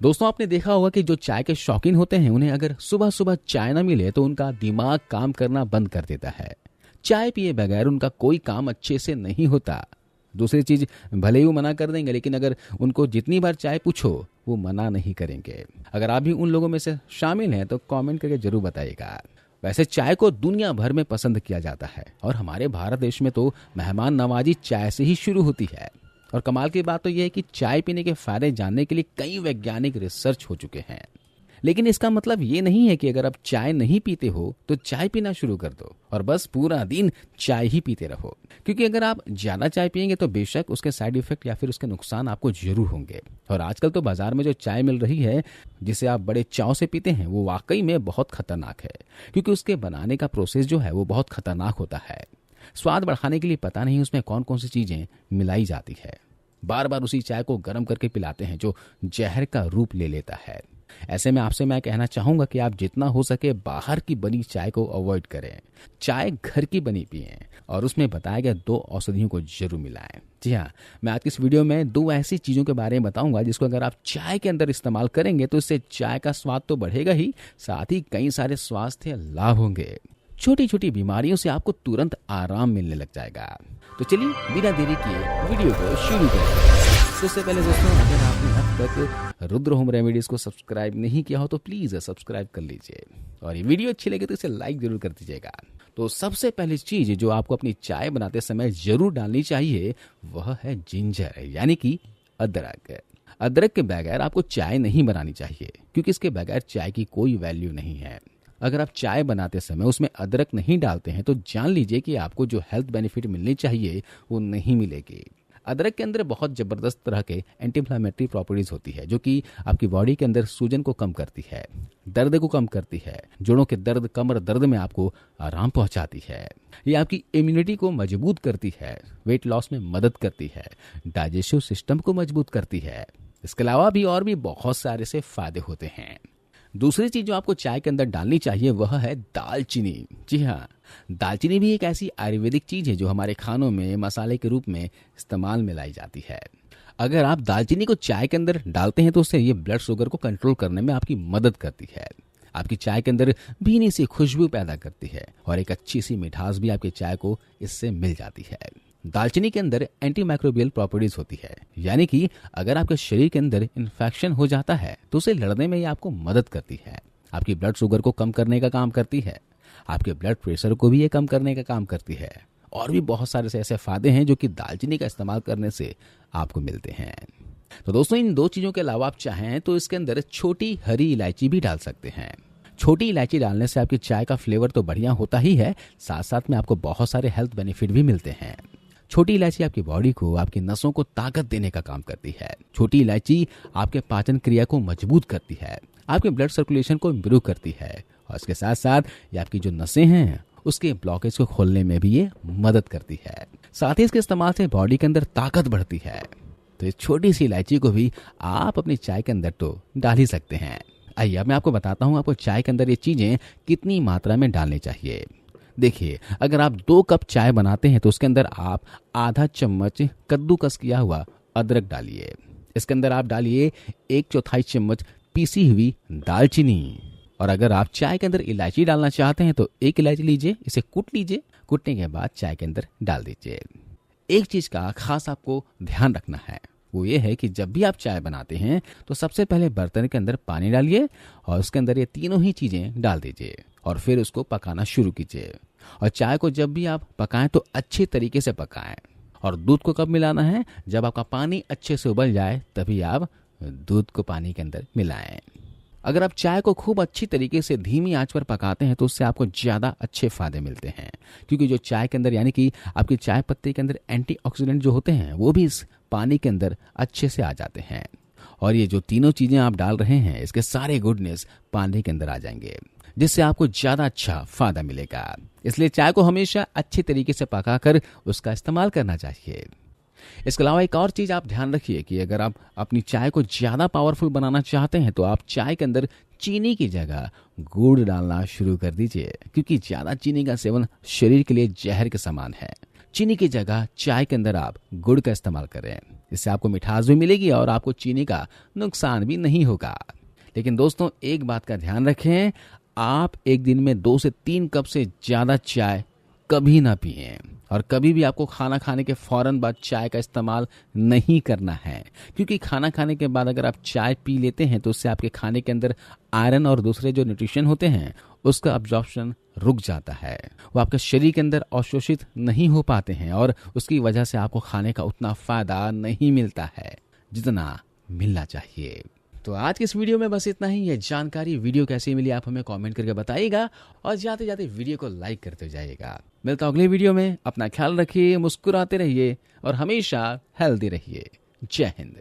दोस्तों, आपने देखा होगा कि जो चाय के शौकीन होते हैं उन्हें अगर सुबह सुबह चाय ना मिले तो उनका दिमाग काम करना बंद कर देता है। चाय पिए बगैर उनका कोई काम अच्छे से नहीं होता। दूसरी चीज, भले ही वो मना कर देंगे लेकिन अगर उनको जितनी बार चाय पूछो वो मना नहीं करेंगे। अगर आप भी उन लोगों में से शामिल हैं तो कमेंट करके जरूर बताइएगा। वैसे चाय को दुनिया भर में पसंद किया जाता है और हमारे भारत देश में तो मेहमान नवाजी चाय से ही शुरू होती है। और कमाल की बात तो यह है कि चाय पीने के फायदे जानने के लिए कई वैज्ञानिक रिसर्च हो चुके हैं। लेकिन इसका मतलब ये नहीं है कि अगर आप चाय नहीं पीते हो तो चाय पीना शुरू कर दो और बस पूरा दिन चाय ही पीते रहो। क्योंकि अगर आप ज्यादा चाय पिएंगे तो बेशक उसके साइड इफेक्ट या फिर उसके नुकसान आपको जरूर होंगे। और आजकल तो बाजार में जो चाय मिल रही है जिसे आप बड़े चाव से पीते हैं वो वाकई में बहुत खतरनाक है, क्योंकि उसके बनाने का प्रोसेस जो है वो बहुत खतरनाक होता है। स्वाद बढ़ाने के लिए पता नहीं उसमें कौन कौन सी चीजें मिलाई जाती है। बार बार उसी चाय को गर्म करके पिलाते हैं जो जहर का रूप ले लेता है। ऐसे में आपसे मैं कहना चाहूंगा कि आप जितना हो सके बाहर की बनी चाय को अवॉइड करें। चाय घर की बनी पिएं और उसमें बताए गए 2 औषधियों को जरूर मिलाएं। जी हाँ, मैं आज की इस वीडियो में 2 ऐसी चीजों के बारे में बताऊंगा जिसको अगर आप चाय के अंदर इस्तेमाल करेंगे तो इससे चाय का स्वाद तो बढ़ेगा ही, साथ ही कई सारे स्वास्थ्य लाभ होंगे। छोटी छोटी बीमारियों से आपको तुरंत आराम मिलने लग जाएगा। तो चलिए बिना देरी किए वीडियो को शुरू करें। उससे पहले दोस्तों, अगर आपने अब तक रुद्र होम रेमेडीज को सब्सक्राइब नहीं किया हो तो प्लीज सब्सक्राइब कर लीजिए और ये वीडियो अच्छी लगे तो इसे लाइक जरूर कर दीजिएगा। तो सबसे पहली चीज जो आपको अपनी चाय बनाते समय जरूर डालनी चाहिए वह है जिंजर, यानी कि अदरक। अदरक के बगैर आपको चाय नहीं बनानी चाहिए, क्योंकि इसके बगैर चाय की कोई वैल्यू नहीं है। अगर आप चाय बनाते समय उसमें अदरक नहीं डालते हैं तो जान लीजिए कि आपको जो हेल्थ बेनिफिट मिलनी चाहिए वो नहीं मिलेगी। अदरक के अंदर बहुत जबरदस्त तरह के एंटी इंफ्लेमेटरी प्रॉपर्टीज होती है जो कि आपकी बॉडी के अंदर सूजन को कम करती है, दर्द को कम करती है, जोड़ों के दर्द, कमर दर्द में आपको आराम पहुंचाती है। ये आपकी इम्यूनिटी को मजबूत करती है, वेट लॉस में मदद करती है, डाइजेस्टिव सिस्टम को मजबूत करती है। इसके अलावा भी और भी बहुत सारे से फायदे होते हैं। दूसरी चीज जो आपको चाय के अंदर डालनी चाहिए वह है दालचीनी। जी हाँ, दालचीनी भी एक ऐसी आयुर्वेदिक चीज है जो हमारे खानों में मसाले के रूप में इस्तेमाल में लाई जाती है। अगर आप दालचीनी को चाय के अंदर डालते हैं तो उससे ये ब्लड शुगर को कंट्रोल करने में आपकी मदद करती है। आपकी चाय के अंदर भीनी सी खुशबू पैदा करती है और एक अच्छी सी मिठास भी आपकी चाय को इससे मिल जाती है। दालचीनी के अंदर एंटी माइक्रोबियल प्रॉपर्टीज होती है, यानी कि अगर आपके शरीर के अंदर इन्फेक्शन हो जाता है तो उसे लड़ने में ये आपको मदद करती है। आपकी ब्लड शुगर को कम करने का काम करती है, आपके ब्लड प्रेशर को भी ये कम करने का काम करती है। और भी बहुत सारे ऐसे फायदे हैं जो कि दालचीनी का इस्तेमाल करने से आपको मिलते हैं। तो दोस्तों, इन 2 चीजों के अलावा आप चाहें तो इसके अंदर छोटी हरी इलायची भी डाल सकते हैं। छोटी इलायची डालने से आपकी चाय का फ्लेवर तो बढ़िया होता ही है, साथ साथ में आपको बहुत सारे हेल्थ बेनिफिट भी मिलते हैं। छोटी इलायची आपकी बॉडी को, आपकी नसों को ताकत देने का काम करती है। छोटी इलायची आपके पाचन क्रिया को मजबूत करती है, आपके ब्लड सर्कुलेशन को इम्प्रूव करती है और इसके साथ साथ ये आपकी जो नसें हैं उसके ब्लॉकेज को खोलने में भी ये मदद करती है। साथ ही इसके इस्तेमाल से बॉडी के अंदर ताकत बढ़ती है। तो इस छोटी सी इलायची को भी आप अपनी चाय के अंदर तो डाल ही सकते हैं। आइए अब मैं आपको बताता हूँ आपको चाय के अंदर ये चीजें कितनी मात्रा में डालनी चाहिए। देखिए, अगर आप 2 कप चाय बनाते हैं तो उसके अंदर आप आधा चम्मच कद्दूकस किया हुआ अदरक डालिए। इसके अंदर आप डालिए 1/4 चम्मच पीसी हुई दालचीनी। और अगर आप चाय के अंदर इलायची डालना चाहते हैं तो 1 इलायची लीजिए, इसे कूट लीजिए, कूटने के बाद चाय के अंदर डाल दीजिए। एक चीज का खास आपको ध्यान रखना है, वो ये है कि जब भी आप चाय बनाते हैं तो सबसे पहले बर्तन के अंदर पानी डालिए और उसके अंदर ये तीनों ही चीजें डाल दीजिए और फिर उसको पकाना शुरू कीजिए। और चाय को जब भी आप पकाएं तो अच्छे तरीके से पकाएं। और दूध को कब मिलाना है? जब आपका पानी अच्छे से उबल जाए तभी आप दूध को पानी के अंदर मिलाएं। अगर आप चाय को खूब अच्छी तरीके से धीमी आंच पर पकाते हैं तो उससे आपको ज्यादा अच्छे फायदे मिलते हैं, क्योंकि जो चाय के अंदर, यानी कि आपकी चाय पत्ती के अंदर एंटीऑक्सीडेंट जो होते हैं वो भी इस पानी के अंदर अच्छे से आ जाते हैं। और ये जो तीनों चीजें आप डाल रहे हैं इसके सारे गुडनेस पानी के अंदर आ जाएंगे, जिससे आपको ज्यादा अच्छा फायदा मिलेगा। इसलिए चाय को हमेशा अच्छे तरीके से पकाकर उसका इस्तेमाल करना चाहिए। इसके अलावा एक और चीज आप ध्यान रखिए कि अगर आप अपनी चाय को ज्यादा पावरफुल बनाना चाहते हैं तो आप चाय के अंदर चीनी की जगह गुड़ डालना शुरू कर दीजिए, क्योंकि ज्यादा चीनी का सेवन शरीर के लिए जहर के समान है। चीनी की जगह चाय के अंदर आप गुड़ का इस्तेमाल करें। इससे आपको मिठास भी मिलेगी और आपको चीनी का नुकसान भी नहीं होगा। लेकिन दोस्तों एक बात का ध्यान रखें, आप एक दिन में 2 से 3 कप से ज़्यादा चाय कभी ना पिएं और कभी भी आपको खाना खाने के फौरन बाद चाय का इस्तेमाल नहीं करना है, क्योंकि खाना खाने के बाद अगर आप चाय पी लेते हैं तो उससे आपके खाने के अंदर आयरन और दूसरे जो न्यूट्रिशन होते हैं उसका अब्जॉर्प्शन रुक जाता है, वो आपके शरीर के अंदर अवशोषित नहीं हो पाते हैं और उसकी वजह से आपको खाने का उतना फायदा नहीं मिलता है जितना मिलना चाहिए। तो आज की इस वीडियो में बस इतना ही। ये जानकारी वीडियो कैसी मिली आप हमें कमेंट करके बताइएगा और जाते जाते वीडियो को लाइक करते जाइएगा। मिलता हूं अगले वीडियो में। अपना ख्याल रखिए, मुस्कुराते रहिए और हमेशा हेल्दी रहिए। जय हिंद।